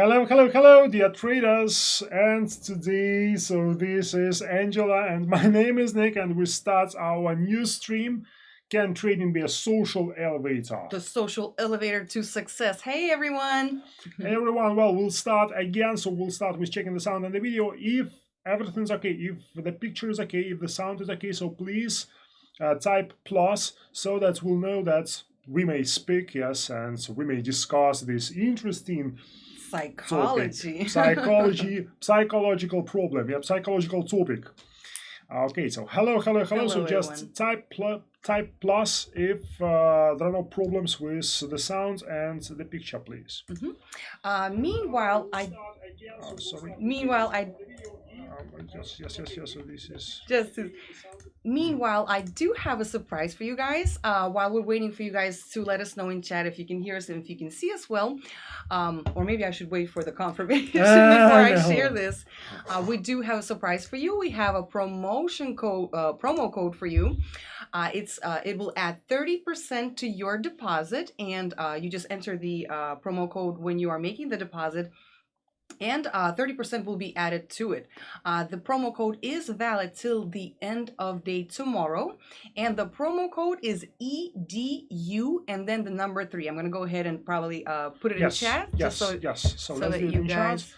Hello, hello, hello, dear traders. And today, this is Angela, and my name is Nick, and we start our new stream. Can trading be a social elevator? The social elevator to success. Hey, everyone. Hey, everyone. Well, we'll start again. So we'll start with checking the sound and the video. If everything's okay, if the picture is okay, if the sound is okay, so please type plus so that we'll know that we may speak, yes, and so we may discuss this interesting Psychology. psychological problem, yeah, psychological topic. Okay, so hello. So just everyone. type plus if there are no problems with the sound and the picture, please. Meanwhile, Sorry. meanwhile, I Yes. So this is just Meanwhile, I do have a surprise for you guys. While we're waiting for you guys to let us know in chat if you can hear us and if you can see us well, or maybe I should wait for the confirmation before I share this. We do have a surprise for you. We have a promo code for you. It will add 30% to your deposit, and you just enter the promo code when you are making the deposit, and 30% will be added to it. The promo code is valid till the end of day tomorrow, and the promo code is EDU and then the number 3. I'm gonna go ahead and probably put it in chat. Yes. So let's that do it you in guys. chat.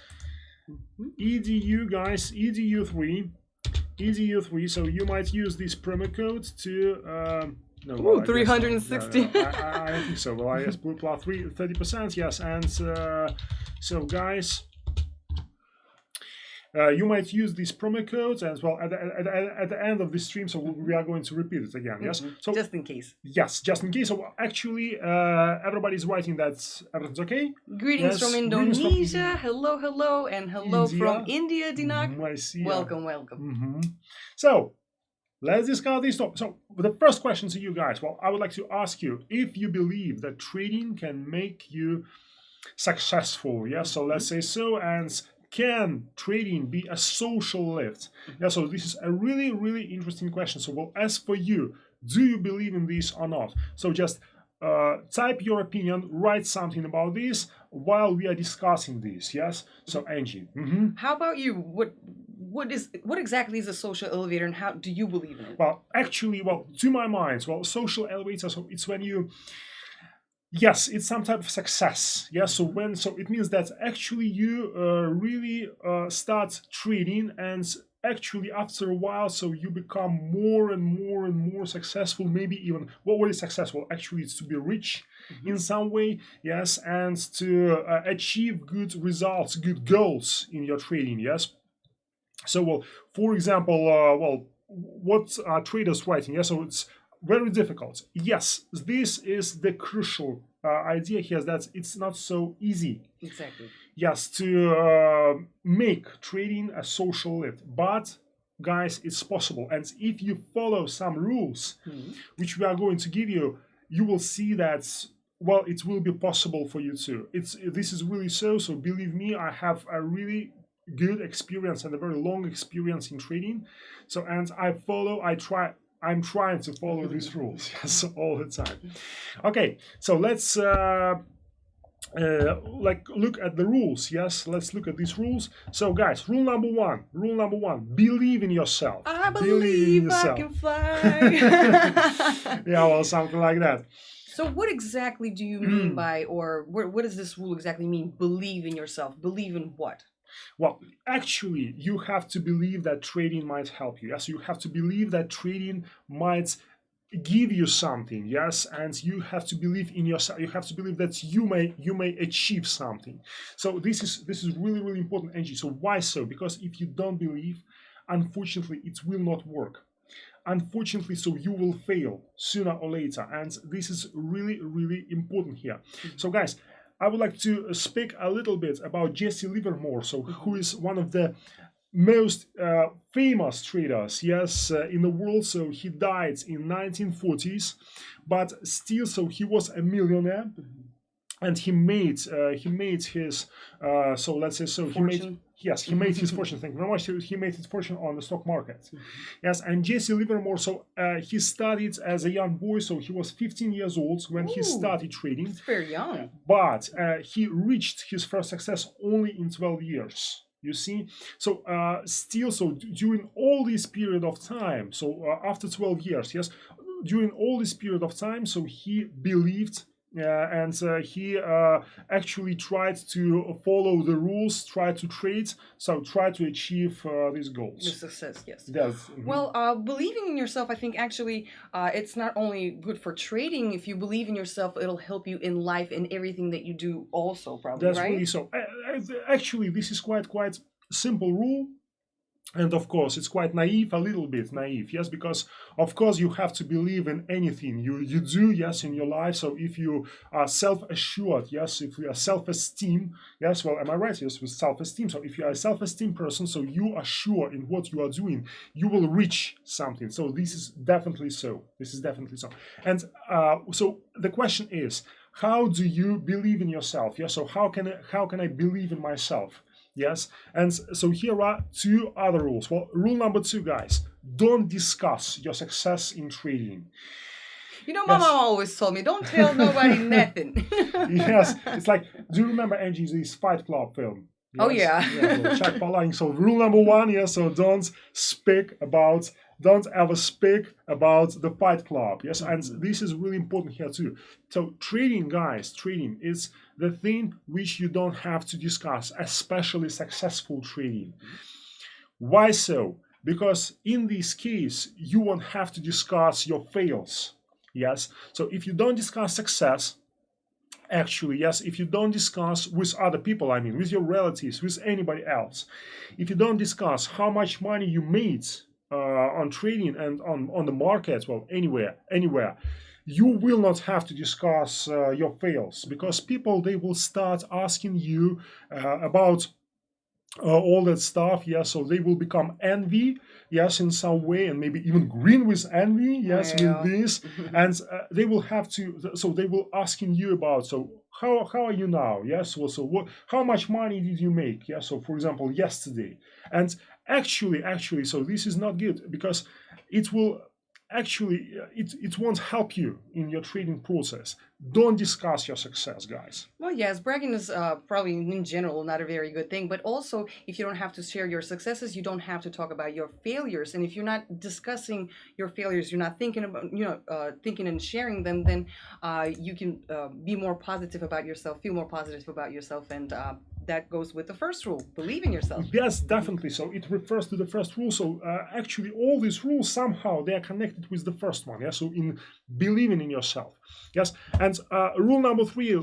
EDU, guys, EDU3. So you might use this promo code to. No, Ooh, well, 360. No. I don't think so. Well, I just put plus 30%. Yes, and so guys. You might use these promo codes as well at the end of the stream, so we are going to repeat it again. Yes, so just in case. Yes, just in case. So actually, everybody's writing that everything's okay. Greetings from Indonesia. Hello, and hello from India, Dinak. I see. Welcome. So let's discuss this topic. So the first question to you guys. Well, I would like to ask you if you believe that trading can make you successful. Yes. So let's say so. And can trading be a social lift? Yeah, so this is a really interesting question. So, well, as for you, do you believe in this or not? So just type your opinion, write something about this while we are discussing this. Yes. So Angie, how about you? What exactly is a social elevator, and how do you believe in it? Well, actually, to my mind, social elevator. So it's when you. Yes, it's some type of success. Yes, so it means that actually you really start trading, and actually after a while, so you become more and more successful. Maybe even what is successful? Actually, it's to be rich in some way. Yes, and to achieve good results, good goals in your trading. Yes. So for example, what are traders writing? Yes, so it's very difficult. Yes, this is the crucial idea here, that it's not so easy. Exactly. Yes, to make trading a social lift, but guys, it's possible. And if you follow some rules, which we are going to give you, you will see that it will be possible for you too. This is really so. So believe me, I have a really good experience and a very long experience in trading. So and I'm trying to follow these rules, yes, all the time. Okay, so let's look at the rules. Yes, let's look at these rules. So guys, rule number one, believe in yourself. I believe I can fly. Yeah, well, something like that. So what exactly do you mean by, or what does this rule exactly mean? Believe in yourself. Believe in what? Well, actually, you have to believe that trading might help you. Yes, you have to believe that trading might give you something. Yes, and you have to believe in yourself. You have to believe that you may achieve something. So this is really important, Angie. So why so? Because if you don't believe, unfortunately, it will not work. Unfortunately, so you will fail sooner or later, and this is really important here. So guys, I would like to speak a little bit about Jesse Livermore, so who is one of the most famous traders, yes, in the world. So he died in 1940s, but still, so he was a millionaire. and he made his so let's say so he made Fortune. yes he made his fortune. Thank you very much. He made his fortune on the stock market. Yes, and Jesse Livermore, so he studied as a young boy, so he was 15 years old when he Ooh, started trading, it's very young. but he reached his first success only in 12 years. You see, so still, so during all this period of time, so after 12 years, yes, during all this period of time, so he believed, and he actually tried to follow the rules, tried to trade, so try to achieve these The goals. success, yes. That's Well, believing in yourself, I think actually it's not only good for trading. If you believe in yourself, it'll help you in life and everything that you do also, probably, that's really right? so. Actually, this is quite simple rule. And of course, it's quite naive, a little bit naive, yes, because of course you have to believe in anything you do, yes, in your life. So if you are self-assured, yes, if you are self-esteem, yes, well, am I right? Yes, with self-esteem. So if you are a self-esteem person, so you are sure in what you are doing, you will reach something. So this is definitely so. This is definitely so. And so the question is, how do you believe in yourself? Yes. So how can I believe in myself? Yes. And so here are two other rules. Well, rule number two, guys, don't discuss your success in trading. You know, my mom Yes. always told me, don't tell nobody nothing. Yes. It's like, do you remember Angie's Fight Club film? Oh, Yes. yeah. Yeah. So Chuck Palahniuk. So rule number one, yes. So don't ever speak about the Fight Club. Yes. And this is really important here too. So trading, guys, trading is the thing which you don't have to discuss, especially successful trading. Why so? Because in this case, you won't have to discuss your fails. Yes. So if you don't discuss success, actually, yes, if you don't discuss with other people, I mean, with your relatives, with anybody else, if you don't discuss how much money you made on trading and on the market, well, anywhere, you will not have to discuss your fails, because people, they will start asking you about all that stuff. Yes, so they will become envy, yes, in some way, and maybe even green with envy, yes, with Well, this. And they will have to, so they will asking you about, so how are you now? Yes, well, so what, how much money did you make? Yes, so for example, yesterday. And actually, so this is not good, because it will actually, it won't help you in your trading process. Don't discuss your success, guys. well, yes, bragging is probably in general not a very good thing. But also, if you don't have to share your successes, you don't have to talk about your failures. And if you're not discussing your failures, you're not thinking about, thinking and sharing them, then you can be more positive about yourself, feel more positive about yourself, and that goes with the first rule: believe in yourself. Yes, definitely. So it refers to the first rule. So actually, all these rules somehow they are connected with the first one. Yeah. So in believing in yourself. Yes. And rule number three,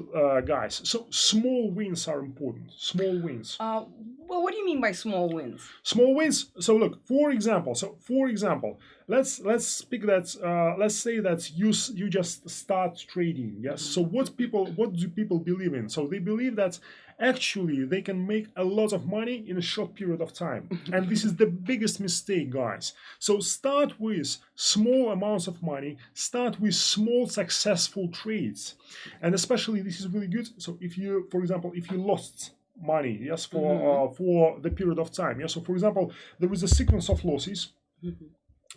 guys. So small wins are important. Small wins. Uh, well, what do you mean by small wins? Small wins. So look, for example. So for example, let's speak that. Let's say that you just start trading. Yes. So what do people believe in? So they believe that actually they can make a lot of money in a short period of time, and this is the biggest mistake, guys. So start with small amounts of money. Start with small successful trades, and especially this is really good. So if you, for example, if you lost money, yes, for the period of time, yes, so for example there is a sequence of losses,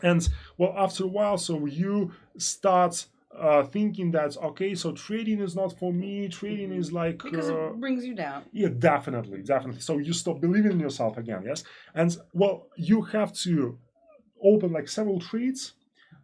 and well, after a while, so you start thinking that, okay, so trading is not for me, trading is like Because it brings you down. yeah, definitely, so you stop believing in yourself again. Yes. And well, you have to open like several trades,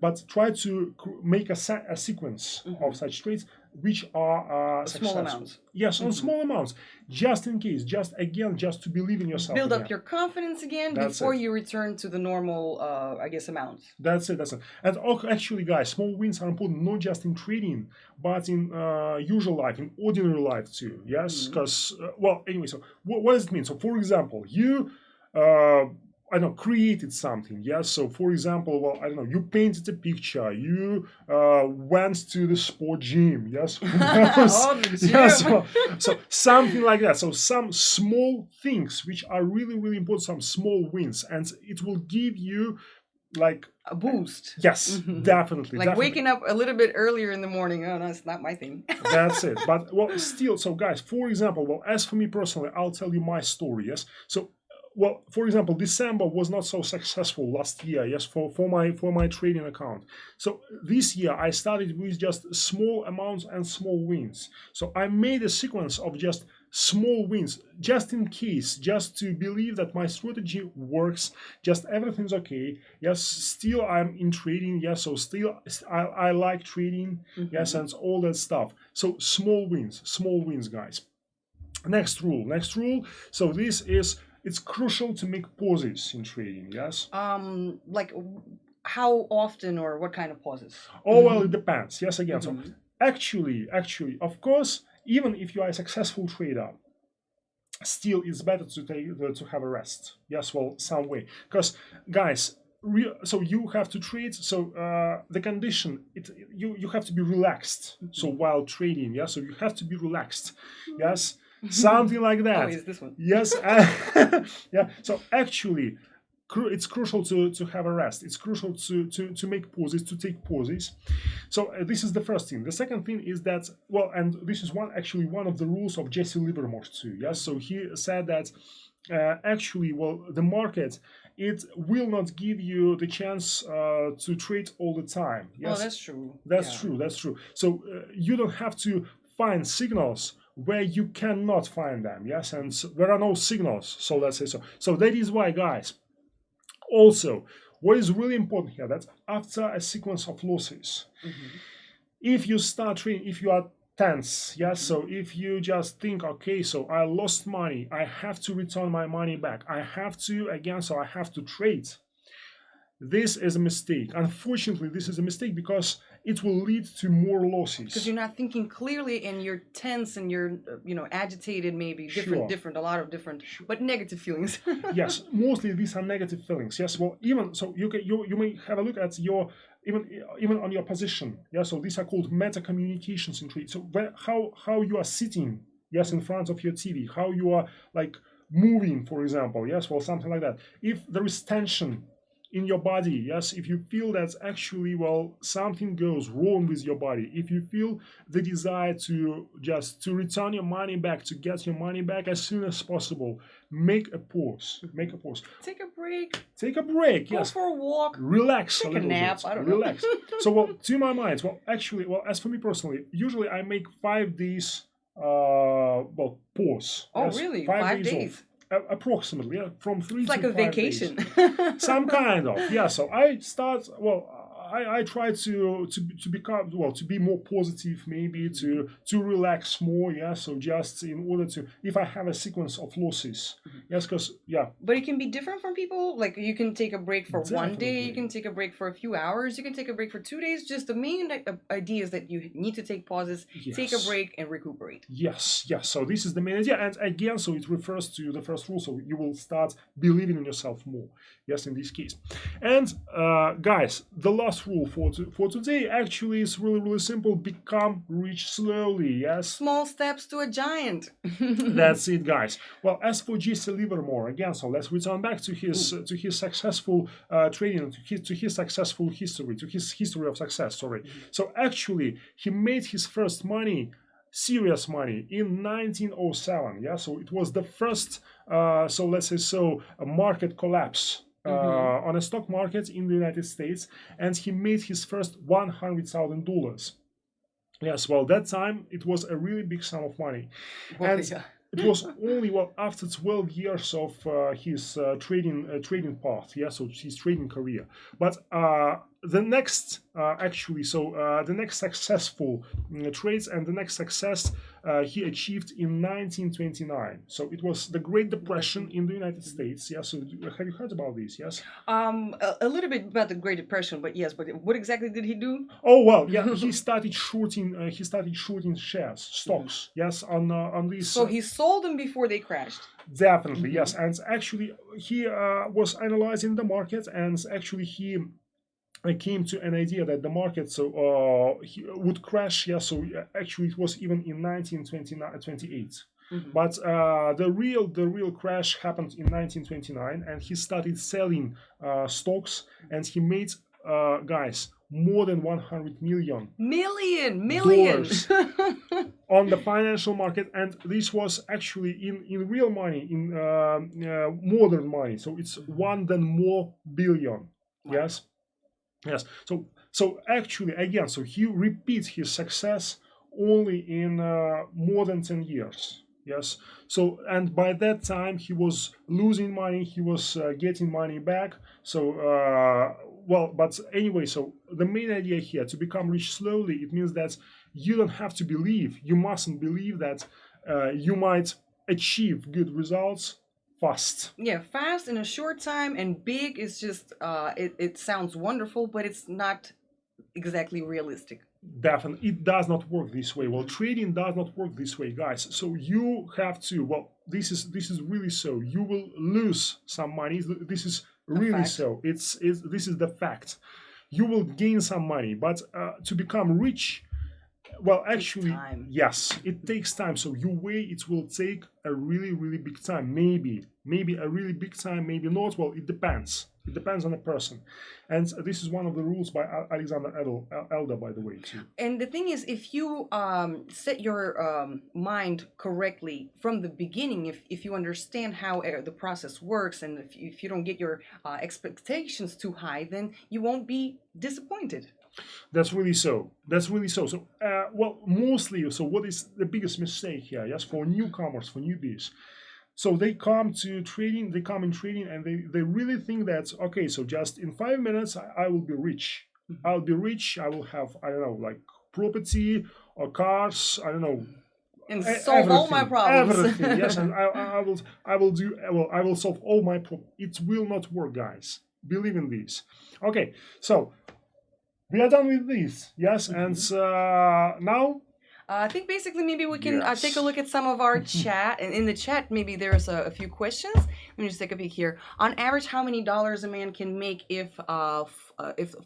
but try to make a sequence of such trades which are Small successful. amounts. Yes, on small amounts, just in case, just again, just to believe in yourself. Build up again. your confidence again That's before it. you return to the normal, I guess, amounts. That's it. That's it. And actually, guys, small wins are important not just in trading, but in usual life, in ordinary life too. Yes, because well, anyway. So what does it mean? So, for example, you I don't know, created something. Yes. So, for example, well, I don't know, you painted a picture. You went to the sport gym. Yes. Oh, the gym. Yeah. So something like that. So some small things which are really important. Some small wins, and it will give you like A boost. yes, definitely, Like definitely. waking up a little bit earlier in the morning. Oh, no, it's not my thing. That's it. But well, still, so guys, for example, well, as for me personally, I'll tell you my story. Yes. So, well, for example, December was not so successful last year. Yes, for my trading account. So this year I started with just small amounts and small wins. So I made a sequence of just small wins, just in case, just to believe that my strategy works, just everything's okay. Yes, still I'm in trading. Yes, so still I like trading. Yes, Hmm. and all that stuff. So small wins, guys. Next rule. So this is it's crucial to make pauses in trading. Yes. Like how often or what kind of pauses? Oh well, it Hmm. depends. Yes, again. So Hmm. actually, of course, even if you are a successful trader, still it's better to take to have a rest. Yes, well, some way, because guys. So you have to trade. So the condition, you have to be relaxed. So while trading, yeah. So you have to be relaxed. Yes, something like Oh, that. is this one? Yes, yeah. So actually, it's crucial to have a rest. It's crucial to make pauses, to take pauses. So this is the first thing. The second thing is that well, and this is one of the rules of Jesse Livermore too. Yes, so he said that actually, well, the market it will not give you the chance to trade all the time. Oh, Yes, that's true. that's Yeah. true. That's true. So you don't have to find signals where you cannot find them. Yes, and so there are no signals. So let's say so. So that is why, guys. Also, what is really important here that after a sequence of losses, Hmm. if you start trading, if you are tense, yes, Hmm. so if you just think, okay, so I lost money, I have to return my money back, I have to again, so I have to trade. This is a mistake. Unfortunately, this is a mistake because it will lead to more Because losses. you're not thinking clearly and you're tense and you're, agitated, maybe Sure. a lot of different, but negative feelings. Yes, mostly these are negative feelings. Yes, well, even so, you may have a look at your even on your position. Yeah, so these are called meta communications in trade. So how you are sitting, yes, in front of your TV, how you are like moving, for example, yes, well, something like that. If there is tension in your body, yes, if you feel that actually, well, something goes wrong with your body, if you feel the desire to just to return your money back, to get your money back as soon as possible, make a pause. Make a pause. Take a break, Take a break. go Yes. for a walk, Relax a take a little nap. bit. I don't know. Relax. So, well, to my mind, well, actually, well, as for me personally, usually I make 5 days, well, pause. Oh, Yes, really? five Five days days? off, approximately, yeah, from three It's like to a 5 days. vacation. Some kind of, yeah. So I start, well, I try to become, well, to be more positive, maybe to relax more, yeah. So just in order to, if I have a sequence of losses, yes, because yeah, But it can be different from people. Like you can take a break for one day, you definitely. can take a break for a few hours, you can take a break for 2 days. Just the main idea is that you need to take pauses, take a Yes. break, and recuperate. Yes. So this is the main idea, and again, so it refers to the first rule. So you will start believing in yourself more. Yes, in this case. And guys, the last rule for today actually is really simple. Become rich slowly. Yes, Small steps to a giant. that's it, guys. Well, as for Jesse Livermore, again, so let's return back Ooh. to his successful trading, to his successful history, to his history of success. Sorry. Mhm. So actually, he made his first money, serious money, in 1907. Yeah, so it was the first. So let's say so a market collapse. Mhm. On a stock market in the United States, and he made his first $100,000. Yes, well, that time it was a really big sum of money, Well, and yeah. it was only well after 12 years of his trading path, yeah, so his trading career. But the next actually, so the next successful trades and the next success he achieved in 1929. So it was the Great Depression in the United States. Yeah, so have you heard about this? Yes. A little bit about the Great Depression, but yes, but what exactly did he do? Oh well, yeah. He started shorting. He started shorting shares, Mhm. stocks. Yes, on these. So he sold them before they crashed. Definitely, yes. Hmm. And actually, he was analyzing the market, and actually he came to an idea that the market he would crash. Yeah. So actually, it was even in 1928. Mhm. But the real crash happened in 1929, and he started selling stocks, and he made, guys, more than 100 million Million. dollars on the financial market, and this was actually in real money, in modern money. So it's one than more billion. Wow. Yes, yes. So actually, again, so he repeats his success only in more than 10 years. Yes. So, and by that time he was losing money, he was getting money back. So well, but anyway, so the main idea here, to become rich slowly, it means that you don't have to believe, you mustn't believe that you might achieve good results fast. Yeah, fast in a short time and big is just it sounds wonderful, but it's not exactly realistic. Definitely, it does not work this way. Well, Mhm. trading does not work this way, guys. So you have to, well, this is really so, you will lose some money. This is A really fact. so, it's this is the fact. You will gain some money, but to become rich, well, Takes actually, time. yes, it takes time. So you wait, it will take a really, really big time. Maybe a really big time, maybe not. Well, it depends. It depends on the person. And this is one of the rules by Alexander Elder, by the way, too. And the thing is, if you set your mind correctly from the beginning, if you understand how the process works, and if you don't get your expectations too high, then you won't be disappointed. That's really so. That's really so. So, well, mostly, so what is the biggest mistake here? Yes, for newcomers, for newbies. So they come to trading, they come in trading, and they really think that, okay, so just in 5 minutes, I will be rich. Mhm. I'll be rich. I will have, I don't know, like property or cars. I don't know, And solve all my everything, problems. everything. Yes, and I will do. Well, I will solve all my problems. It will not work, guys. Believe in this. Okay, so we are done with this. Yes, and Mhm. now, I think basically maybe we can take a yes. look at some of our chat. And in the chat, maybe there's a few questions. Let me just take a peek here. On average, how many dollars a man can make if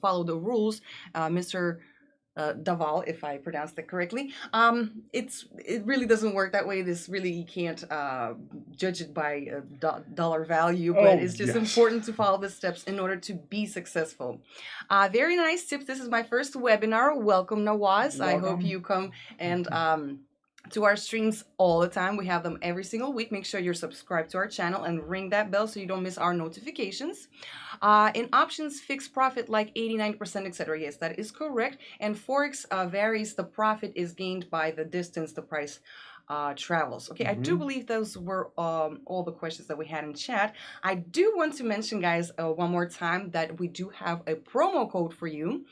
follow the rules, Mr. Daval, if I pronounced that correctly. It really doesn't work that way. This really you can't judge it by a dollar value, but Oh it's just yes. important to follow the steps in order to be successful. Very nice tips. This is my first webinar. Welcome, Nawaz. I hope Welcome. you come and to our streams all the time. We have them every single week. Make sure you're subscribed to our channel and ring that bell so you don't miss our notifications. In options, fixed profit like 89%, etc. Yes, that is correct. And Forex varies. The profit is gained by the distance the price travels. Okay, I do Mhm. believe those were all the questions that we had in chat. I do want to mention, guys, one more time that we do have a promo code for you.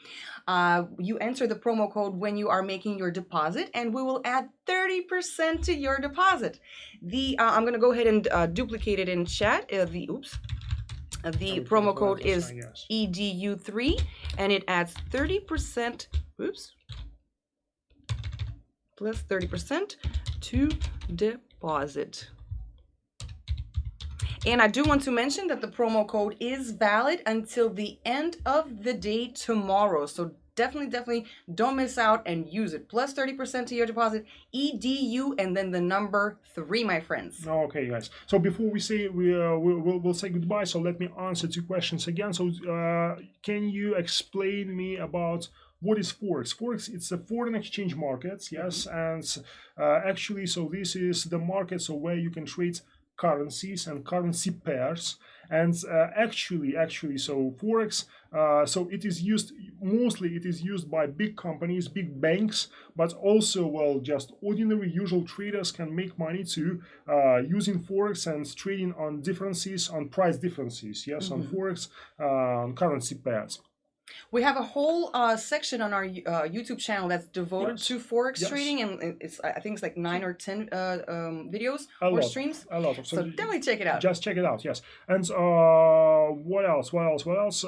You enter the promo code when you are making your deposit, and we will add 30% to your deposit. I'm going to go ahead and duplicate it in chat. The Let me put promo it code left or is something, yes. EDU3, and it adds 30%. Oops, plus 30% to deposit. And I do want to mention that the promo code is valid until the end of the day tomorrow. So definitely don't miss out and use it. Plus 30% to your deposit, EDU, and then the number 3, my friends. Okay, guys. So before we say we'll say goodbye, so let me answer two questions again. So can you explain me about what is forex? Forex, it's a foreign exchange market, Mhm. yes, and actually, so this is the market so where you can trade currencies and currency pairs. And actually, so forex, so it is used mostly. It is used by big companies, big banks, but also, well, just ordinary usual traders can make money too, using forex and trading on differences, on price differences, yes, on Mhm. forex, on currency pairs. We have a whole section on our YouTube channel that's devoted Yes, to forex yes, trading, and it's I think it's like 9 or 10 videos a or lot of, streams. a lot of. So So definitely check it out. just check it out, yes. And what else? What else? What else?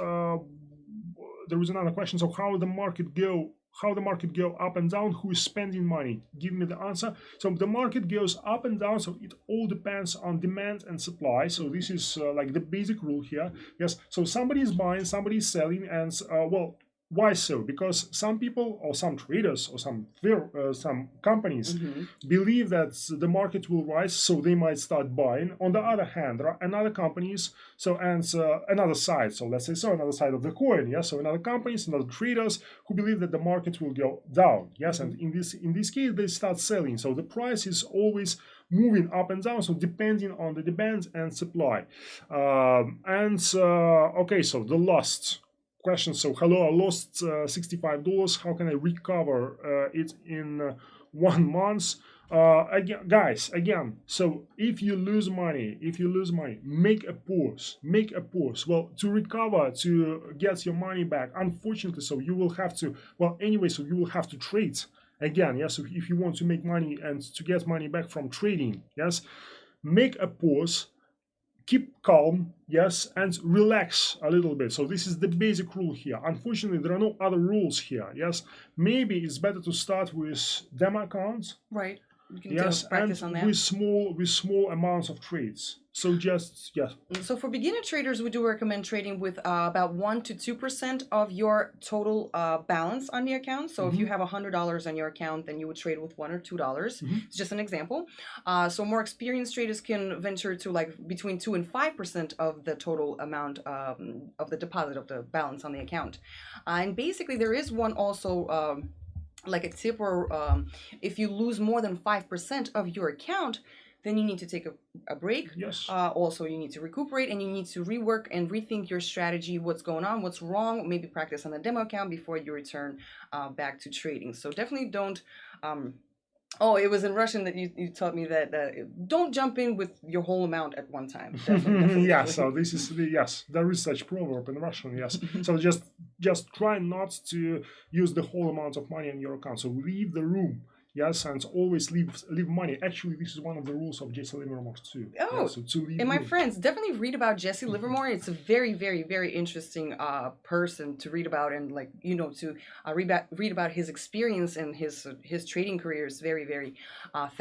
There was another question. So how the market go? How the market go up and down? Who is spending money? Give me the answer. So the market goes up and down. So it all depends on demand and supply. So this is like the basic rule here. Yes. So somebody is buying, somebody is selling, and well, Why so? Because some people or some traders or some companies Hmm. believe that the market will rise, so they might start buying. On the other hand, there are another companies, so and another side. So let's say so another side of the coin. Yes, so another companies, another traders who believe that the market will go down. Yes, and Hmm. in this case they start selling. So the price is always moving up and down. So depending on the demand and supply, okay, so the last question. So hello, I lost $65. How can I recover it in 1 month? Again, guys, again, so if you lose money, make a pause, well, to recover, to get your money back, unfortunately, so you will have to, well, anyway, so you will have to trade again. Yes, so if you want to make money and to get money back from trading, yes, make a pause, keep calm, yes, and relax a little bit. So this is the basic rule here. Unfortunately, there are no other rules here. Yes, maybe it's better to start with demo accounts, Right. You can yes, and practice on that. with small amounts of trades. So just, yes. So for beginner traders, we do recommend trading with about 1 to 2% of your total balance on the account. So if you Mhm, have $100 on your account, then you would trade with $1 or $2. mhm. It's just an example. So more experienced traders can venture to like between 2 and 5% of the total amount of the deposit of the balance on the account. And basically, there is one also. Like a tip, or if you lose more than 5% of your account, then you need to take a break. Yes. Also, you need to recuperate and you need to rework and rethink your strategy, what's going on, what's wrong, maybe practice on the demo account before you return back to trading. So definitely don't. Oh, it was in Russian that you taught me that don't jump in with your whole amount at one time. Definitely, definitely, Yeah, so definitely. this is yes, there is such proverb in Russian, yes. So just try not to use the whole amount of money in your account. So leave the room, yes, and always leave money. Actually, this is one of the rules of Jesse Livermore too. Yeah, Oh, so to leave and my room. friends, definitely read about Jesse Livermore. It's a very, very, very interesting person to read about, and like to read about his experience and his trading career is very, very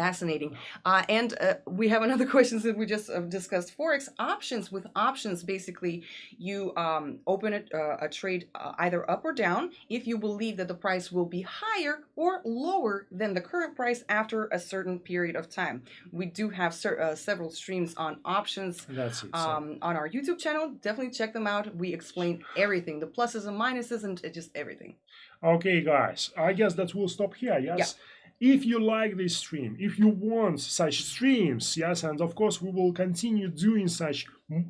fascinating. And we have another question that we just discussed: forex options. With options, basically, you open a trade either up or down if you believe that the price will be higher or lower than the current price after a certain period of time. We do have several streams on options That's it. So on our YouTube channel. Definitely check them out. We explain everything, the pluses and minuses, and just everything. okay, guys, I guess that will stop here. Yeah. Yes. If you like this stream, if you want such streams, yes, and of course we will continue doing such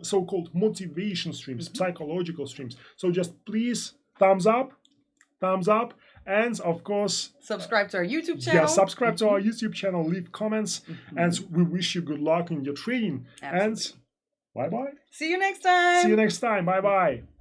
so-called motivation streams, Mhm. psychological streams. So just please thumbs up, and of course, Subscribe to our YouTube yeah, channel. subscribe to our YouTube channel, leave comments, and Mhm. we wish you good luck in your trading. And Absolutely. bye bye. See you next See you time. next time. Bye bye.